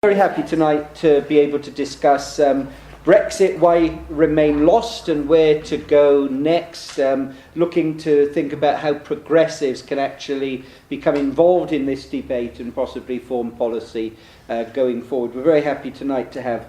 Very happy tonight to be able to discuss Brexit, why remain lost and where to go next, looking to think about how progressives can actually become involved in this debate and possibly form policy going forward. We're very happy tonight to have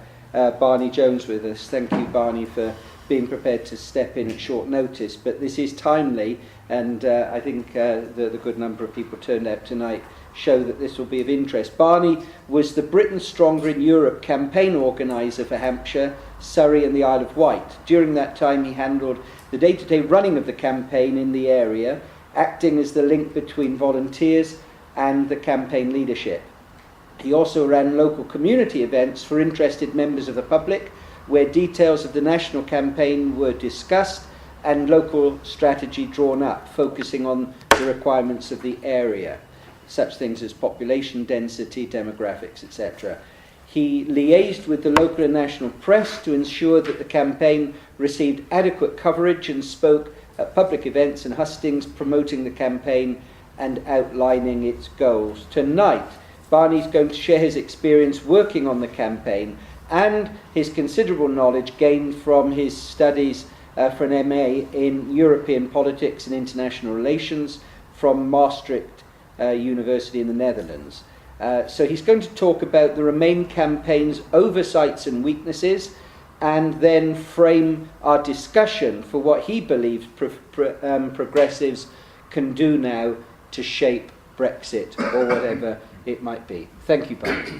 Barney Jones with us. Thank you, Barney, for being prepared to step in at short notice, but this is timely, and I think the good number of people turned out tonight show that this will be of interest. Barney was the Britain Stronger in Europe campaign organiser for Hampshire, Surrey and the Isle of Wight. During that time he handled the day-to-day running of the campaign in the area, acting as the link between volunteers and the campaign leadership. He also ran local community events for interested members of the public, where details of the national campaign were discussed and local strategy drawn up, focusing on the requirements of the area, such things as population density, demographics, etc. He liaised with the local and national press to ensure that the campaign received adequate coverage and spoke at public events and hustings promoting the campaign and outlining its goals. Tonight, Barney's going to share his experience working on the campaign and his considerable knowledge gained from his studies for an MA in European politics and international relations from Maastricht University in the Netherlands. So he's going to talk about the Remain campaign's oversights and weaknesses, and then frame our discussion for what he believes progressives can do now to shape Brexit or whatever it might be. Thank you, Barney.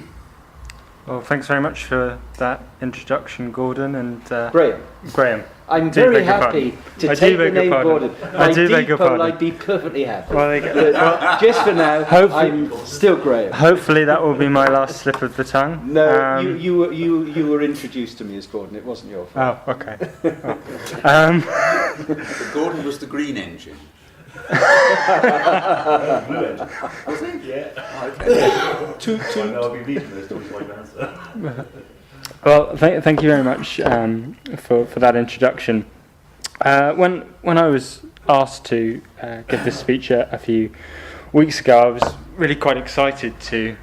Well, thanks very much for that introduction, Gordon, and Graham. I'm very happy to take the name Gordon. I'd be perfectly happy. Well, just for now, I'm still Graham. Hopefully that will be my last slip of the tongue. No, you were introduced to me as Gordon. It wasn't your fault. Oh, okay. Gordon was the green engine. Blue engine. Was he? Yeah. Okay. I'll be leading this. Don't like answer. Well, thank you very much for that introduction. When I was asked to give this speech a few weeks ago, I was really quite excited to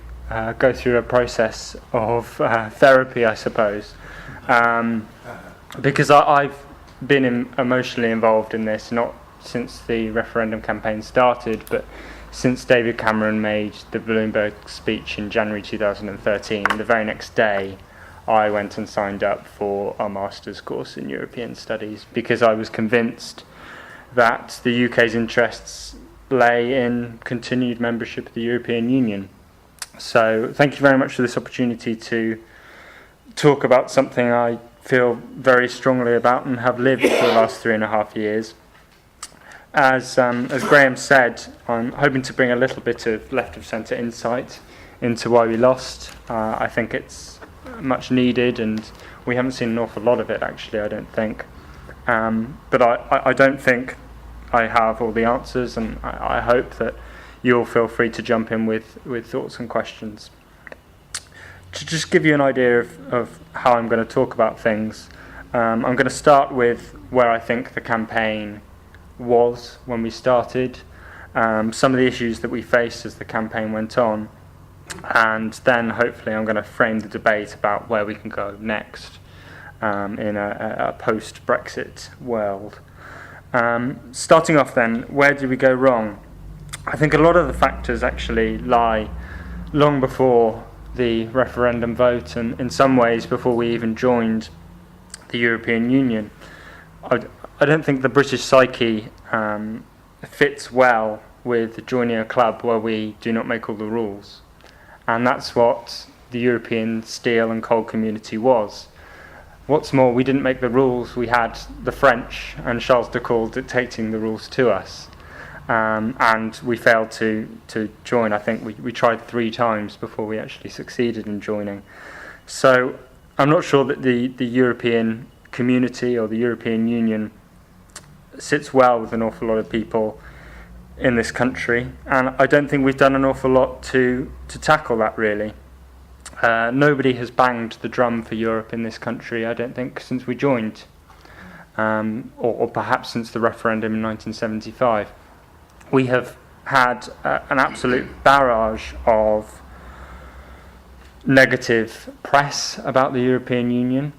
go through a process of therapy, I suppose, because I've been emotionally involved in this, not since the referendum campaign started, but since David Cameron made the Bloomberg speech in January 2013. The very next day, I went and signed up for a master's course in European Studies because I was convinced that the UK's interests lay in continued membership of the European Union. So thank you very much for this opportunity to talk about something I feel very strongly about and have lived for the last 3.5 years. As Graham said, I'm hoping to bring a little bit of left-of-centre insight into why we lost. I think it's much needed, and we haven't seen an awful lot of it, actually, I don't think. But I don't think I have all the answers, and I hope that you'll feel free to jump in with thoughts and questions. To just give you an idea of how I'm going to talk about things, I'm going to start with where I think the campaign was when we started, some of the issues that we faced as the campaign went on, and then hopefully I'm going to frame the debate about where we can go next in a post-Brexit world. Starting off then, where did we go wrong? I think a lot of the factors actually lie long before the referendum vote, and in some ways before we even joined the European Union. I don't think the British psyche fits well with joining a club where we do not make all the rules. And that's what the European steel and coal community was. What's more, we didn't make the rules. We had the French and Charles de Gaulle dictating the rules to us. And we failed to join. I think we tried 3 times before we actually succeeded in joining. So I'm not sure that the European community or the European Union sits well with an awful lot of people in this country, and I don't think we've done an awful lot to tackle that, really. Nobody has banged the drum for Europe in this country, I don't think, since we joined, or perhaps since the referendum in 1975. We have had an absolute barrage of negative press about the European Union,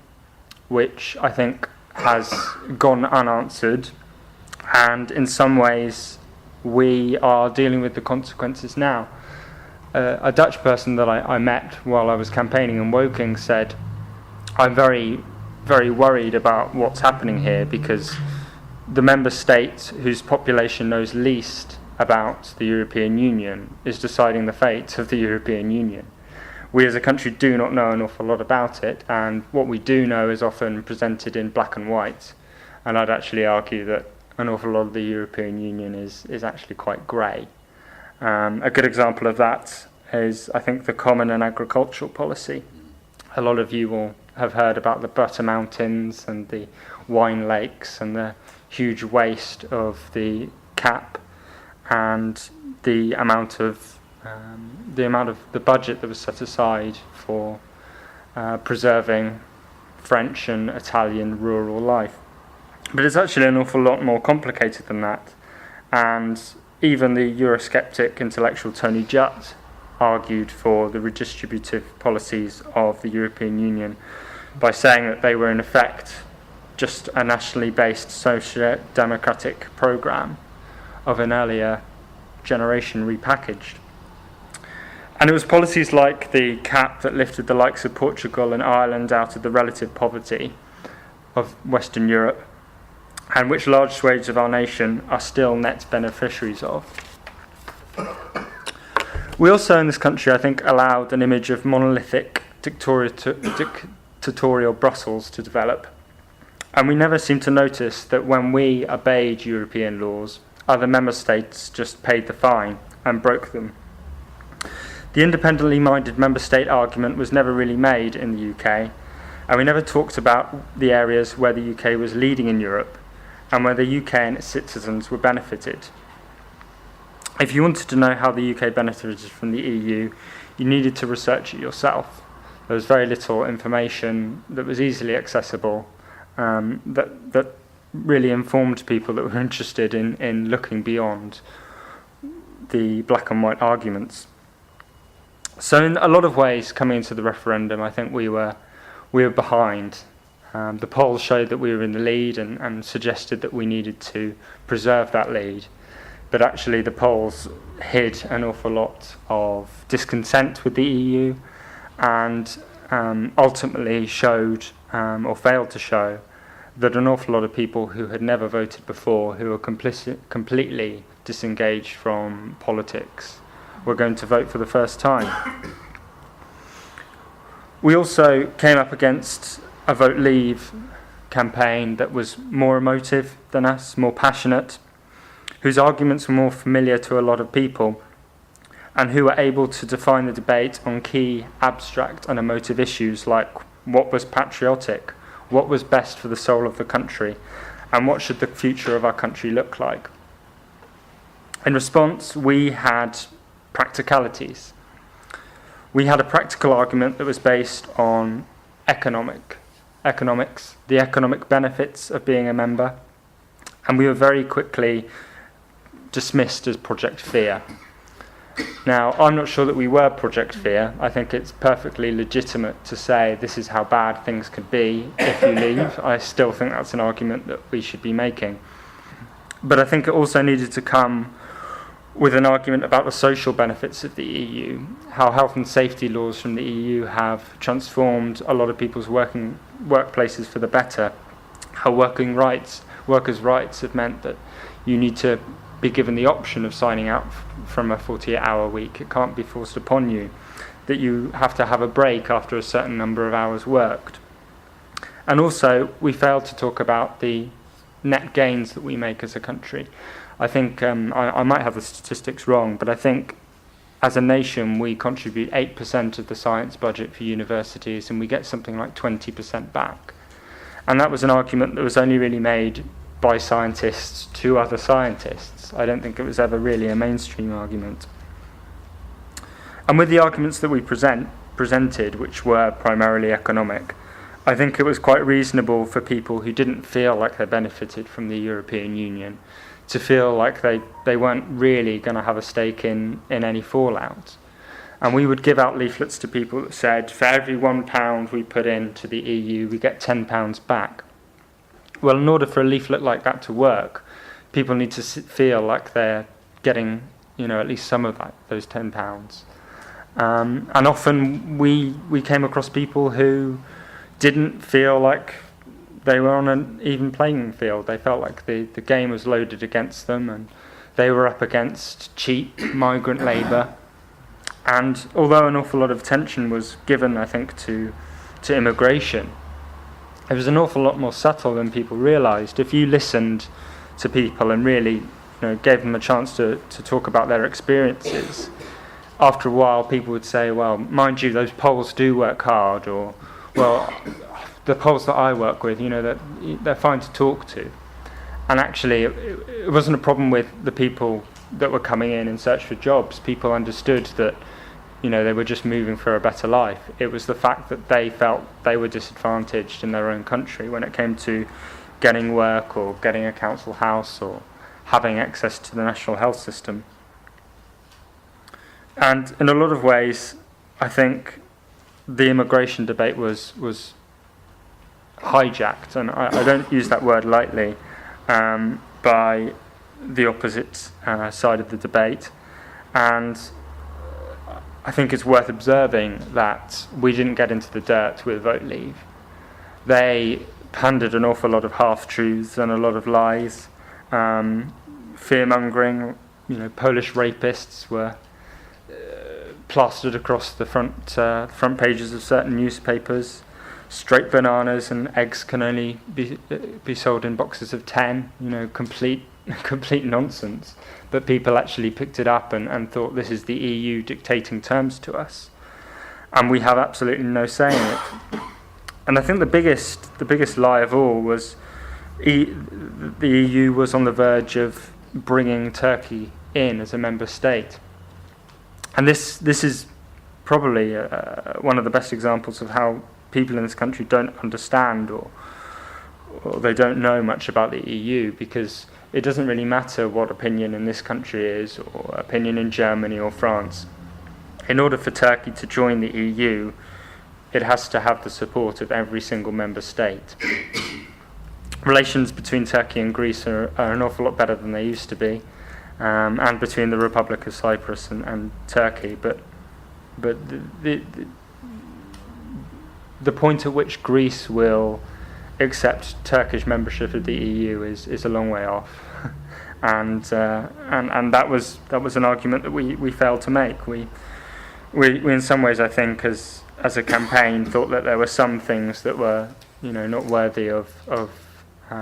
which I think has gone unanswered, and in some ways we are dealing with the consequences now. A Dutch person that I met while I was campaigning in Woking said, I'm very, very worried about what's happening here, because the member state whose population knows least about the European Union is deciding the fate of the European Union. We as a country do not know an awful lot about it, and what we do know is often presented in black and white, and I'd actually argue that an awful lot of the European Union is actually quite grey. A good example of that is, I think, the Common and Agricultural Policy. A lot of you will have heard about the Butter Mountains and the wine lakes and the huge waste of the CAP and the amount of the budget that was set aside for preserving French and Italian rural life. But it's actually an awful lot more complicated than that, and even the Eurosceptic intellectual Tony Judt argued for the redistributive policies of the European Union by saying that they were in effect just a nationally based social democratic programme of an earlier generation repackaged. And it was policies like the CAP that lifted the likes of Portugal and Ireland out of the relative poverty of Western Europe, and which large swathes of our nation are still net beneficiaries of. We also in this country, I think, allowed an image of monolithic dictatorial Brussels to develop, and we never seemed to notice that when we obeyed European laws, other member states just paid the fine and broke them. The independently minded member state argument was never really made in the UK, and we never talked about the areas where the UK was leading in Europe and where the UK and its citizens were benefited. If you wanted to know how the UK benefited from the EU, you needed to research it yourself. There was very little information that was easily accessible that really informed people that were interested in looking beyond the black and white arguments. So in a lot of ways, coming into the referendum, I think we were behind. The polls showed that we were in the lead and suggested that we needed to preserve that lead. But actually the polls hid an awful lot of discontent with the EU and ultimately showed, or failed to show, that an awful lot of people who had never voted before, who were completely disengaged from politics, were going to vote for the first time. We also came up against a Vote Leave campaign that was more emotive than us, more passionate, whose arguments were more familiar to a lot of people, and who were able to define the debate on key abstract and emotive issues like what was patriotic, what was best for the soul of the country, and what should the future of our country look like. In response, we had practicalities. We had a practical argument that was based on economics, the economic benefits of being a member, and we were very quickly dismissed as Project Fear. Now, I'm not sure that we were Project Fear. I think it's perfectly legitimate to say this is how bad things could be if you leave. I still think that's an argument that we should be making. But I think it also needed to come with an argument about the social benefits of the EU, how health and safety laws from the EU have transformed a lot of people's workplaces for the better, how workers' rights have meant that you need to be given the option of signing out from a 48-hour week. It can't be forced upon you, that you have to have a break after a certain number of hours worked. And also, we failed to talk about the net gains that we make as a country. I think, I might have the statistics wrong, but I think as a nation we contribute 8% of the science budget for universities and we get something like 20% back. And that was an argument that was only really made by scientists to other scientists. I don't think it was ever really a mainstream argument. And with the arguments that we presented, which were primarily economic, I think it was quite reasonable for people who didn't feel like they benefited from the European Union to feel like they weren't really going to have a stake in any fallout. And we would give out leaflets to people that said, for every £1 we put into the EU, we get £10 back. Well, in order for a leaflet like that to work, people need to feel like they're getting, at least some of those £10. And often we came across people who didn't feel like they were on an even playing field. They felt like the game was loaded against them, and they were up against cheap migrant labour. And although an awful lot of attention was given, I think, to immigration, it was an awful lot more subtle than people realised. If you listened to people and really gave them a chance to talk about their experiences, after a while people would say, well, mind you, those Poles do work hard, or, well, the Poles that I work with, they're fine to talk to. And actually, it wasn't a problem with the people that were coming in search for jobs. People understood that, they were just moving for a better life. It was the fact that they felt they were disadvantaged in their own country when it came to getting work or getting a council house or having access to the national health system. And in a lot of ways, I think the immigration debate was hijacked, and I don't use that word lightly, by the opposite side of the debate. And I think it's worth observing that we didn't get into the dirt with Vote Leave. They pandered an awful lot of half-truths and a lot of lies, fear-mongering. Polish rapists were plastered across the front pages of certain newspapers. Straight bananas and eggs can only be sold in boxes of 10. Complete nonsense. But people actually picked it up and thought this is the EU dictating terms to us, and we have absolutely no say in it. And I think the biggest lie of all was the EU was on the verge of bringing Turkey in as a member state. And this is probably one of the best examples of how people in this country don't understand or they don't know much about the EU, because it doesn't really matter what opinion in this country is or opinion in Germany or France. In order for Turkey to join the EU, it has to have the support of every single member state. Relations between Turkey and Greece are an awful lot better than they used to be, and between the Republic of Cyprus and Turkey. But the point at which Greece will accept Turkish membership of the EU is a long way off, and that was an argument that we failed to make. We in some ways, I think, as a campaign, thought that there were some things that were not worthy of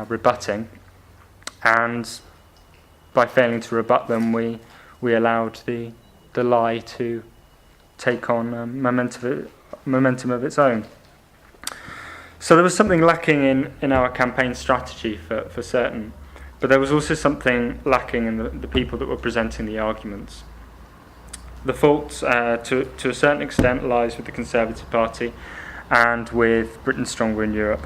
rebutting, and by failing to rebut them, we allowed the lie to take on momentum of its own. So there was something lacking in our campaign strategy for certain, but there was also something lacking in the people that were presenting the arguments. The fault, to a certain extent, lies with the Conservative Party and with Britain Stronger in Europe.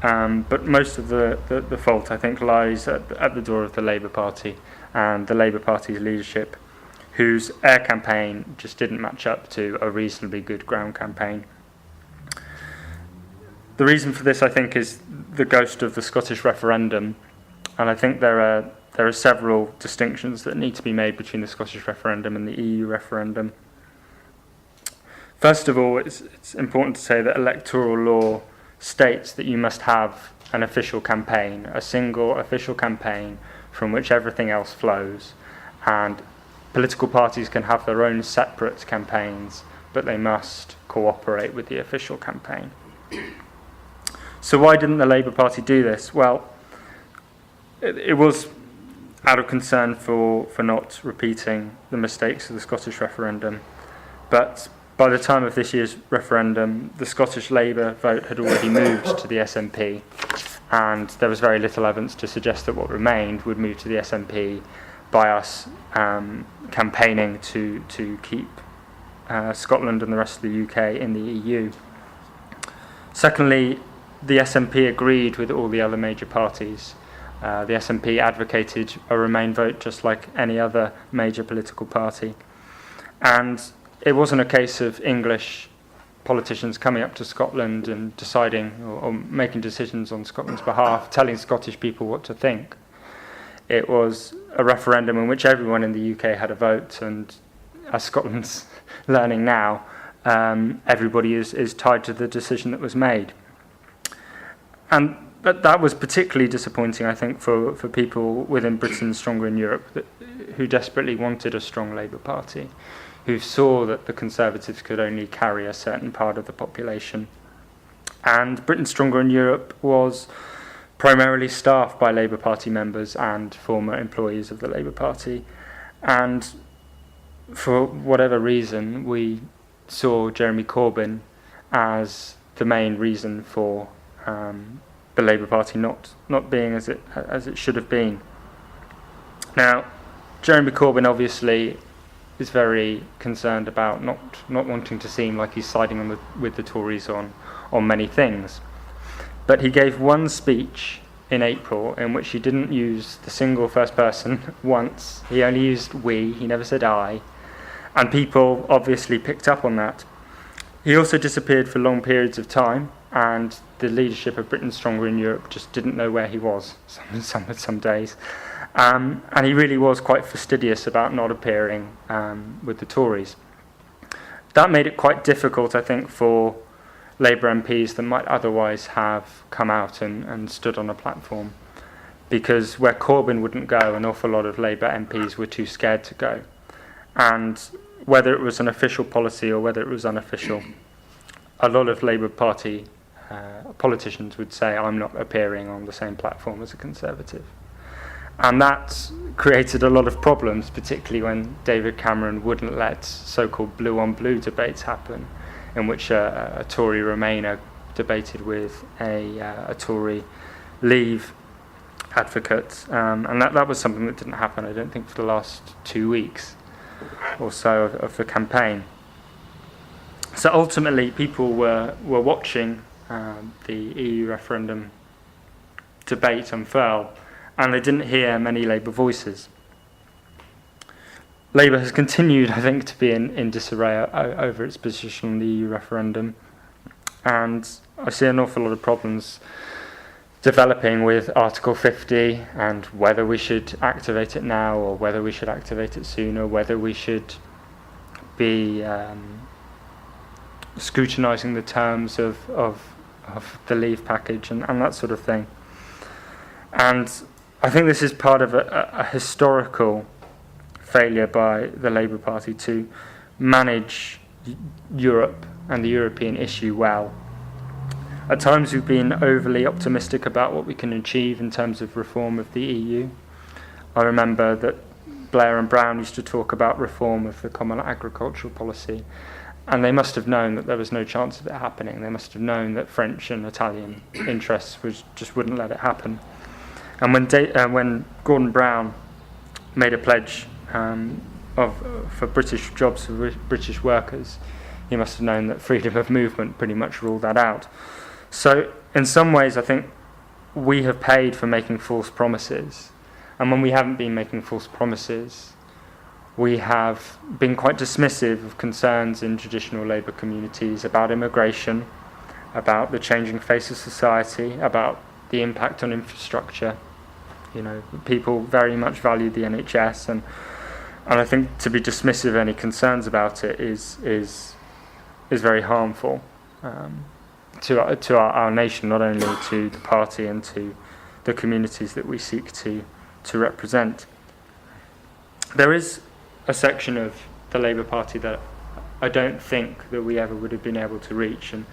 But most of the fault, I think, lies at the door of the Labour Party and the Labour Party's leadership, whose air campaign just didn't match up to a reasonably good ground campaign. The reason for this, I think, is the ghost of the Scottish referendum, and I think there are several distinctions that need to be made between the Scottish referendum and the EU referendum. First of all, it's important to say that electoral law states that you must have an official campaign, a single official campaign from which everything else flows, and political parties can have their own separate campaigns, but they must cooperate with the official campaign. So why didn't the Labour Party do this? Well, it was out of concern for not repeating the mistakes of the Scottish referendum. But by the time of this year's referendum, the Scottish Labour vote had already moved to the SNP, and there was very little evidence to suggest that what remained would move to the SNP by us campaigning to keep Scotland and the rest of the UK in the EU. Secondly, the SNP agreed with all the other major parties. The SNP advocated a Remain vote just like any other major political party. And it wasn't a case of English politicians coming up to Scotland and deciding or making decisions on Scotland's behalf, telling Scottish people what to think. It was a referendum in which everyone in the UK had a vote, and as Scotland's learning now, everybody is tied to the decision that was made. But that was particularly disappointing, I think, for people within Britain Stronger in Europe who desperately wanted a strong Labour Party, who saw that the Conservatives could only carry a certain part of the population. And Britain Stronger in Europe was primarily staffed by Labour Party members and former employees of the Labour Party. And for whatever reason, we saw Jeremy Corbyn as the main reason for the Labour Party not being as it should have been. Now, Jeremy Corbyn obviously is very concerned about not wanting to seem like he's siding with the Tories on many things. But he gave one speech in April in which he didn't use the single first person once. He only used we, he never said I. And people obviously picked up on that. He also disappeared for long periods of time, and the leadership of Britain Stronger in Europe just didn't know where he was some days. And he really was quite fastidious about not appearing with the Tories. That made it quite difficult, I think, for Labour MPs that might otherwise have come out and stood on a platform, because where Corbyn wouldn't go, an awful lot of Labour MPs were too scared to go. And whether it was an official policy or whether it was unofficial, a lot of Labour Party politicians would say, I'm not appearing on the same platform as a Conservative. And that created a lot of problems, particularly when David Cameron wouldn't let so-called blue-on-blue debates happen, in which a Tory Remainer debated with a Tory Leave advocate. And that was something that didn't happen, I don't think, for the last 2 weeks or so of the campaign. So ultimately, people were watching the EU referendum debate unfurl, and they didn't hear many Labour voices. Labour has continued, I think, to be in disarray over its position on the EU referendum, and I see an awful lot of problems developing with Article 50 and whether we should activate it now or whether we should activate it sooner, whether we should be scrutinising the terms of the Leave package and that sort of thing. And I think this is part of a historical failure by the Labour Party to manage Europe and the European issue well. At times we've been overly optimistic about what we can achieve in terms of reform of the EU. I remember that Blair and Brown used to talk about reform of the Common Agricultural Policy, and they must have known that there was no chance of it happening. They must have known that French and Italian interests just wouldn't let it happen. And when Gordon Brown made a pledge for British jobs for British workers, he must have known that freedom of movement pretty much ruled that out. So in some ways, I think we have paid for making false promises. And when we haven't been making false promises, we have been quite dismissive of concerns in traditional Labour communities about immigration, about the changing face of society, about the impact on infrastructure. You know, people very much value the NHS, and I think to be dismissive of any concerns about it is very harmful to our nation, not only to the party and to the communities that we seek to represent. There is a section of the Labour Party that I don't think that we ever would have been able to reach, and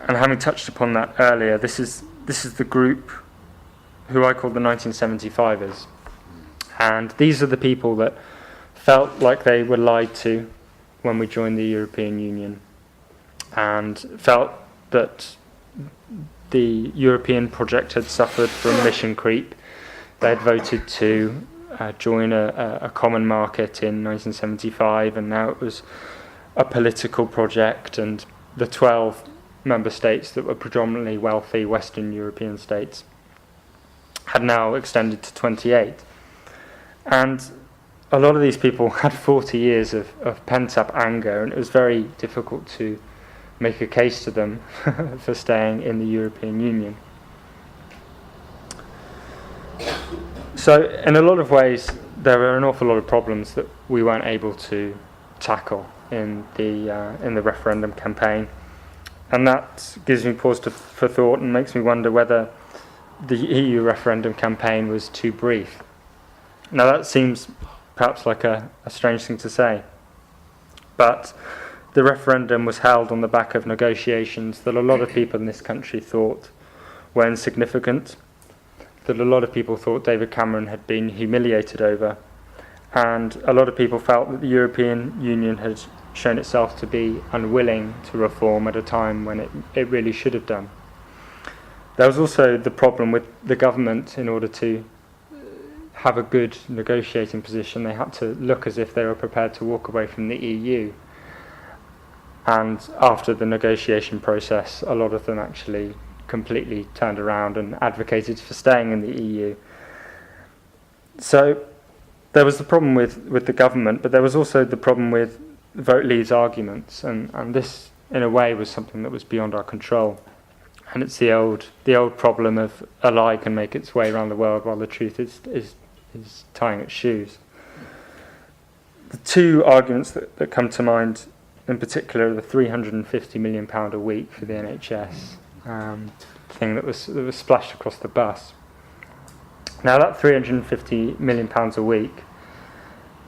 having touched upon that earlier, this is the group who I call the 1975ers, and these are the people that felt like they were lied to when we joined the European Union, and felt that the European project had suffered from mission creep. They had voted to join a common market in 1975, and now it was a political project, and the 12 member states that were predominantly wealthy Western European states had now extended to 28. And a lot of these people had 40 years of pent-up anger, and it was very difficult to make a case to them for staying in the European Union. So in a lot of ways, there are an awful lot of problems that we weren't able to tackle in the referendum campaign, and that gives me pause for thought and makes me wonder whether the EU referendum campaign was too brief. Now that seems perhaps like a strange thing to say, but the referendum was held on the back of negotiations that a lot of people in this country thought were insignificant, that a lot of people thought David Cameron had been humiliated over, and a lot of people felt that the European Union had shown itself to be unwilling to reform at a time when it really should have done. There was also the problem with the government. In order to have a good negotiating position, they had to look as if they were prepared to walk away from the EU. And after the negotiation process, a lot of them actually completely turned around and advocated for staying in the EU. So there was the problem with the government, but there was also the problem with vote leaves arguments, and this in a way was something that was beyond our control. And it's the old problem of a lie can make its way around the world while the truth is tying its shoes. The two arguments that come to mind in particular are the £350 million a week for the NHS thing that was splashed across the bus. Now that £350 million a week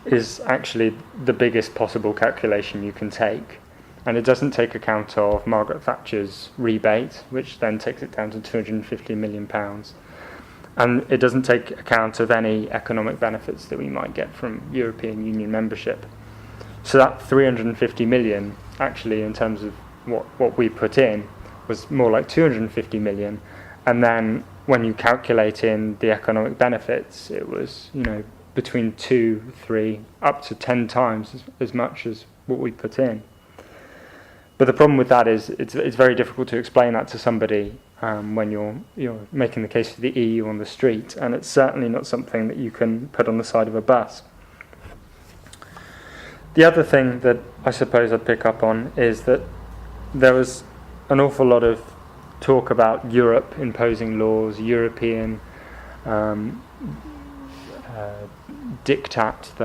is actually the biggest possible calculation you can take, and it doesn't take account of Margaret Thatcher's rebate, which then takes it down to £250 million, and it doesn't take account of any economic benefits that we might get from European Union membership. So that £350 million, actually, in terms of what we put in, was more like £250 million, and then when you calculate in the economic benefits, it was, between 2, 3, up to 10 times as much as what we put in. But the problem with that is it's very difficult to explain that to somebody when you're making the case for the EU on the street, and it's certainly not something that you can put on the side of a bus. The other thing that I suppose I'd pick up on is that there was an awful lot of talk about Europe imposing laws, European diktat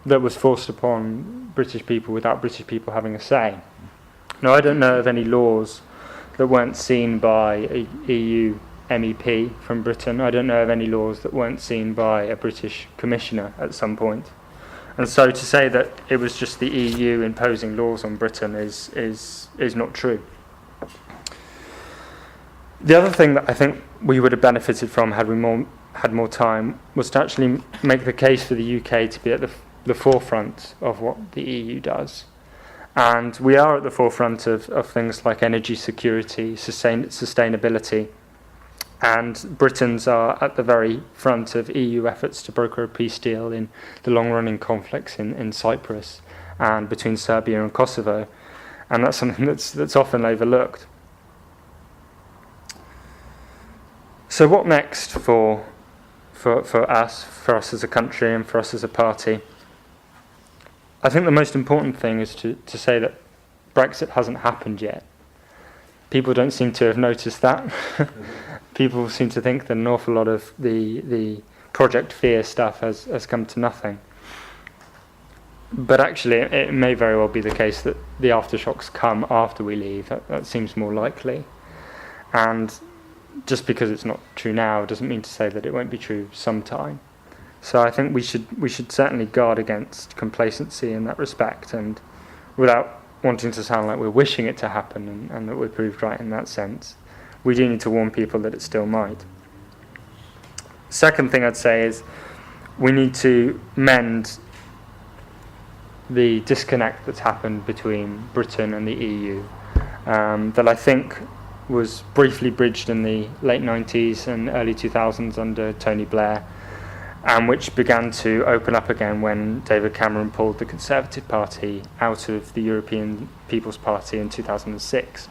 that was forced upon British people without British people having a say. Now, I don't know of any laws that weren't seen by a EU MEP from Britain. I don't know of any laws that weren't seen by a British commissioner at some point. And so to say that it was just the EU imposing laws on Britain is not true. The other thing that I think we would have benefited from had we had more time was to actually make the case for the UK to be at the forefront of what the EU does. And we are at the forefront of things like energy security, sustainability, and Britons are at the very front of EU efforts to broker a peace deal in the long-running conflicts in Cyprus and between Serbia and Kosovo, and that's something that's often overlooked. So what next for us as a country and for us as a party? I think the most important thing is to say that Brexit hasn't happened yet. People don't seem to have noticed that. People seem to think that an awful lot of the Project Fear stuff has come to nothing. But actually, it may very well be the case that the aftershocks come after we leave. That seems more likely. And just because it's not true now doesn't mean to say that it won't be true sometime. So I think we should certainly guard against complacency in that respect, and without wanting to sound like we're wishing it to happen and that we're proved right in that sense, we do need to warn people that it still might. Second thing I'd say is we need to mend the disconnect that's happened between Britain and the EU, that I think was briefly bridged in the late 90s and early 2000s under Tony Blair, and which began to open up again when David Cameron pulled the Conservative Party out of the European People's Party in 2006.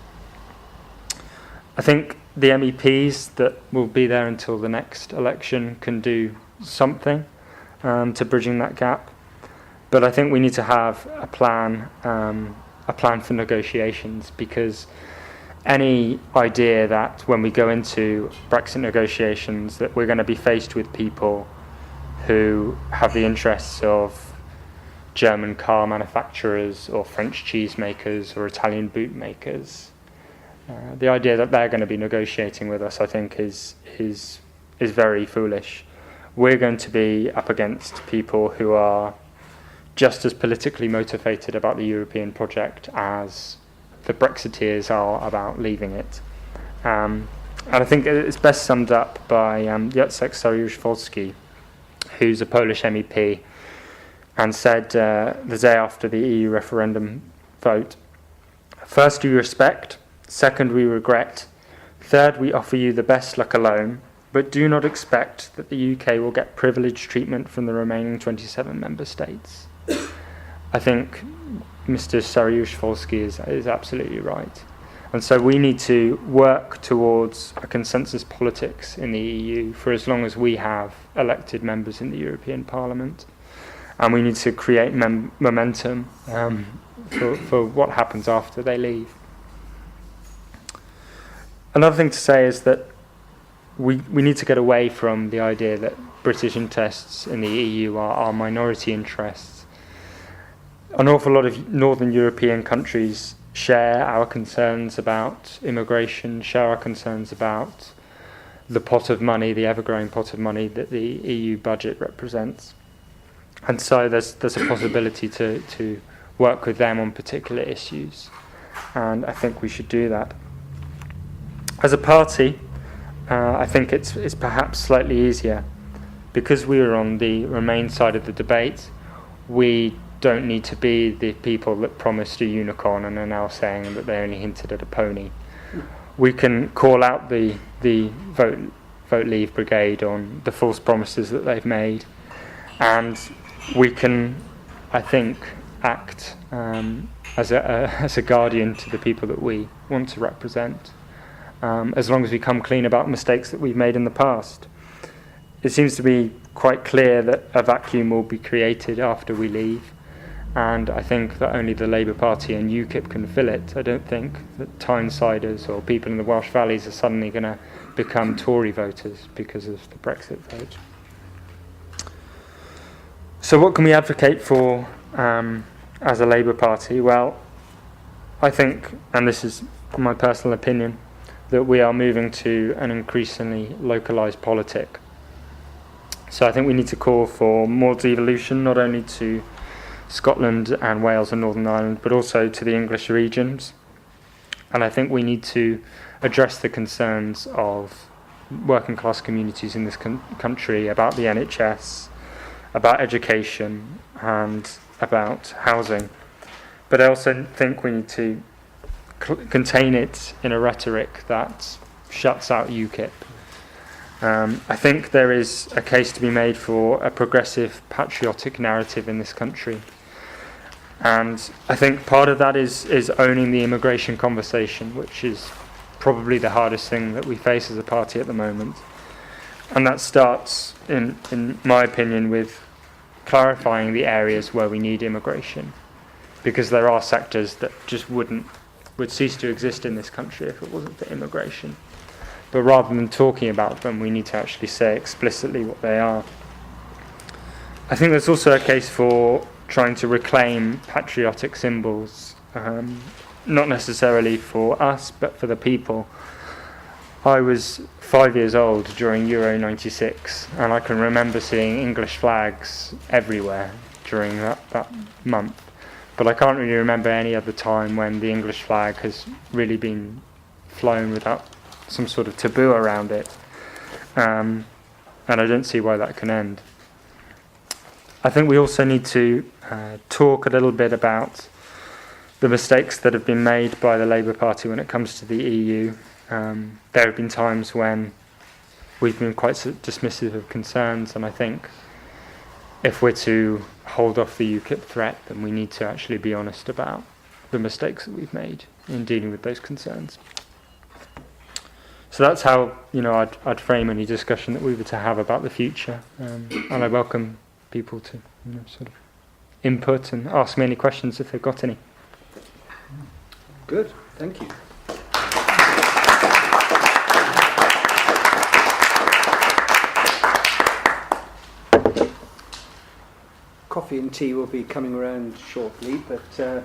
I think the MEPs that will be there until the next election can do something, to bridging that gap. But I think we need to have a plan for negotiations, because any idea that when we go into Brexit negotiations that we're going to be faced with people who have the interests of German car manufacturers or French cheese makers or Italian boot makers, the idea that they're going to be negotiating with us, I think, is very foolish. We're going to be up against people who are just as politically motivated about the European project as the Brexiteers are about leaving it. And I think it's best summed up by Jacek Saryusz-Wolski, who's a Polish MEP, and said the day after the EU referendum vote, "First, we respect. Second, we regret. Third, we offer you the best luck alone, but do not expect that the UK will get privileged treatment from the remaining 27 member states." I think Mr. Saryusz-Wolski is absolutely right. And so we need to work towards a consensus politics in the EU for as long as we have elected members in the European Parliament. And we need to create momentum for what happens after they leave. Another thing to say is that we need to get away from the idea that British interests in the EU are minority interests. An awful lot of Northern European countries share our concerns about immigration, share our concerns about the pot of money, the ever-growing pot of money that the EU budget represents. And so there's a possibility to work with them on particular issues. And I think we should do that. As a party, I think it's perhaps slightly easier. Because we are on the Remain side of the debate, we don't need to be the people that promised a unicorn and are now saying that they only hinted at a pony. We can call out the Vote Leave brigade on the false promises that they've made, and we can, I think, act as a guardian to the people that we want to represent, as long as we come clean about mistakes that we've made in the past. It seems to be quite clear that a vacuum will be created after we leave, and I think that only the Labour Party and UKIP can fill it. I don't think that Tynesiders or people in the Welsh Valleys are suddenly going to become Tory voters because of the Brexit vote. So what can we advocate for as a Labour Party? Well, I think, and this is my personal opinion, that we are moving to an increasingly localised politic. So I think we need to call for more devolution, not only to Scotland and Wales and Northern Ireland, but also to the English regions. And I think we need to address the concerns of working class communities in this country about the NHS, about education, and about housing. But I also think we need to contain it in a rhetoric that shuts out UKIP. I think there is a case to be made for a progressive, patriotic narrative in this country. And I think part of that is owning the immigration conversation, which is probably the hardest thing that we face as a party at the moment. And that starts, in my opinion, with clarifying the areas where we need immigration. Because there are sectors that just would cease to exist in this country if it wasn't for immigration. But rather than talking about them, we need to actually say explicitly what they are. I think there's also a case for trying to reclaim patriotic symbols, not necessarily for us, but for the people. I was 5 years old during Euro 96, and I can remember seeing English flags everywhere during that month. But I can't really remember any other time when the English flag has really been flown without some sort of taboo around it. And I don't see why that can end. I think we also need to talk a little bit about the mistakes that have been made by the Labour Party when it comes to the EU. There have been times when we've been quite dismissive of concerns, and I think if we're to hold off the UKIP threat, then we need to actually be honest about the mistakes that we've made in dealing with those concerns. So that's how I'd frame any discussion that we were to have about the future, and I welcome people to sort of input and ask me any questions if they've got any. Good, thank you. Coffee and tea will be coming around shortly, but